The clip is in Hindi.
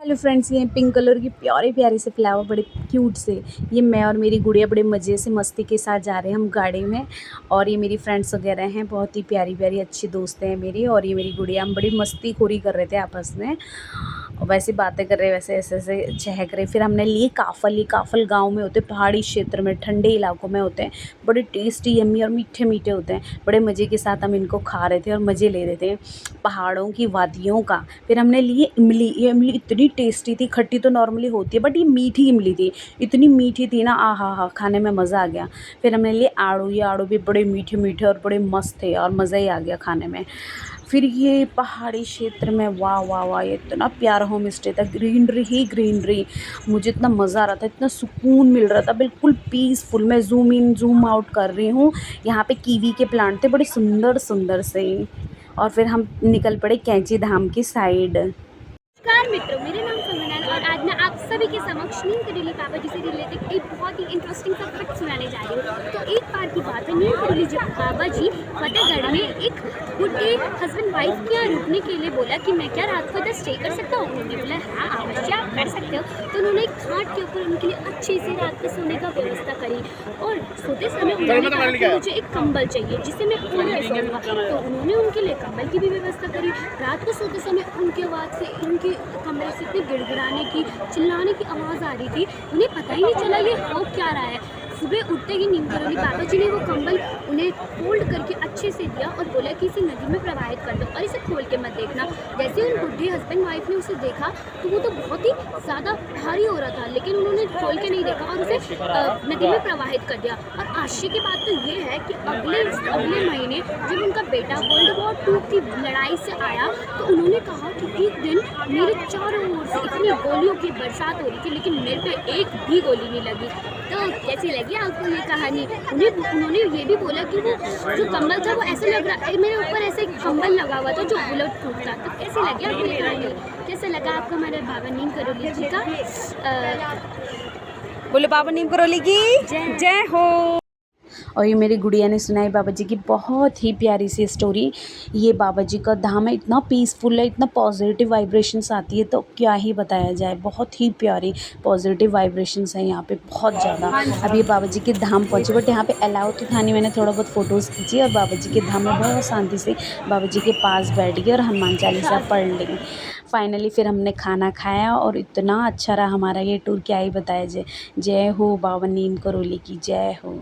हेलो फ्रेंड्स, ये पिंक कलर की प्यारे प्यारे से फ्लावर बड़े क्यूट से। ये मैं और मेरी गुड़िया बड़े मज़े से मस्ती के साथ जा रहे हैं हम गाड़ी में। और ये मेरी फ्रेंड्स वगैरह हैं, बहुत ही प्यारी प्यारी अच्छी दोस्त हैं मेरी। और ये मेरी गुड़िया, हम बड़ी मस्ती खोरी कर रहे थे आपस में, और वैसे बातें कर रहे, वैसे ऐसे ऐसे चहक रहे। फिर हमने लिए काफ़ल। ये काफ़ल गाँव में होते, पहाड़ी क्षेत्र में, ठंडे इलाकों में होते हैं। बड़े टेस्टी, यम्मी और मीठे मीठे होते हैं। बड़े मज़े के साथ हम इनको खा रहे थे और मज़े ले रहे थे पहाड़ों की वादियों का। फिर हमने लिए इमली। ये इमली इतनी टेस्टी थी, खट्टी तो नॉर्मली होती है बट ये मीठी इमली थी, इतनी मीठी थी ना, आ हा हा, खाने में मज़ा आ गया। फिर हमने लिए आड़ू। ये आड़ू भी बड़े मीठे मीठे और बड़े मस्त थे और मज़ा ही आ गया खाने में। फिर ये पहाड़ी क्षेत्र में, वाह वाह वाह, ये इतना प्यारा होम स्टे था, ग्रीनरी ही ग्रीनरी। मुझे इतना मज़ा आ रहा था, इतना सुकून मिल रहा था, बिल्कुल पीसफुल। मैं जूम इन जूम आउट कर रही हूँ। यहाँ पे कीवी के प्लांट थे, बड़े सुंदर सुंदर से। और फिर हम निकल पड़े कैंची धाम की साइड। नमस्कार मित्रों, मेरा नाम समन है और आज मैं आप सभी के समक्ष नीम करोली बाबा जी से रिलेटेड एक बहुत ही इंटरेस्टिंग सा फैक्ट सुनाने जा रही हूँ। तो एक बार की बात है, नीम करोली बाबा जी फतेहगढ़ में एक बुढ़े हस्बैंड वाइफ के यहाँ रुकने के लिए बोला कि मैं क्या रात को इधर स्टे कर सकता हूँ। उन्होंने बोला हाँ अवश्य आप कर सकते हो। तो उन्होंने एक खाट के ऊपर उनके लिए अच्छे से रात को सोने का व्यवस्था करी और सोते समय उन्होंने कहा कि मुझे एक कंबल चाहिए जिसे मैं ओढ़ के सोऊंगा। तो उन्होंने उनके लिए कंबल की भी व्यवस्था करी। रात को सोते समय उनके आवाज़ से, उनके कमरे से इतनी गिड़गिड़ाने की, चिल्लाने की आवाज़ आ रही थी, उन्हें पता ही नहीं चला ये हो क्या रहा है। सुबह उठते ही नीम करोली बाबा जी ने वो कंबल उन्हें फोल्ड करके अच्छे से दिया और बोला कि इसे नदी में प्रवाहित कर दो और इसे खोल के मत देखना। जैसे उन बुढ़े हस्बैंड वाइफ ने उसे देखा तो वो तो बहुत ही ज़्यादा भारी हो रहा था, लेकिन उन्होंने खोल के नहीं देखा और उसे नदी में प्रवाहित कर दिया। और आश्चर्य की बात तो ये है कि अगले महीने जब उनका बेटा वर्ल्ड वॉर 2 की लड़ाई से आया तो उन्होंने कहा कि एक दिन मेरे चारों ओर से इतनी गोलियों की बरसात हो रही थी लेकिन मेरे पे एक भी गोली नहीं लगी। तो कैसी लगी आपको ये कहानी? उन्होंने ये भी बोला कि वो जो कंबल था वो ऐसे लग रहा, मेरे ऊपर ऐसे कंबल लगा हुआ था जो उलट फूटता। तो कैसी लगी आपको ये कहानी? कैसा लगा आपको हमारे बाबा नीम करोली जी का? बोलो बाबा नीम करोली की जय हो। और ये मेरी गुड़िया ने सुनाई बाबा जी की बहुत ही प्यारी सी स्टोरी। ये बाबा जी का धाम है, इतना पीसफुल है, इतना पॉजिटिव वाइब्रेशंस आती है, तो क्या ही बताया जाए। बहुत ही प्यारी पॉजिटिव वाइब्रेशंस हैं यहाँ पे, बहुत ज़्यादा। अब ये बाबा जी के धाम पहुँचे, बट यहाँ पे अलाउ तो था नहीं। मैंने थोड़ा बहुत फ़ोटोज़ खींची और बाबा जी के धाम में बहुत शांति से बाबा जी के पास बैठ गई और हनुमान चालीसा पढ़ ली। फाइनली फिर हमने खाना खाया और इतना अच्छा रहा हमारा ये टूर, क्या ही बताया जाए। जय हो बाबा नीम करोली की जय हो।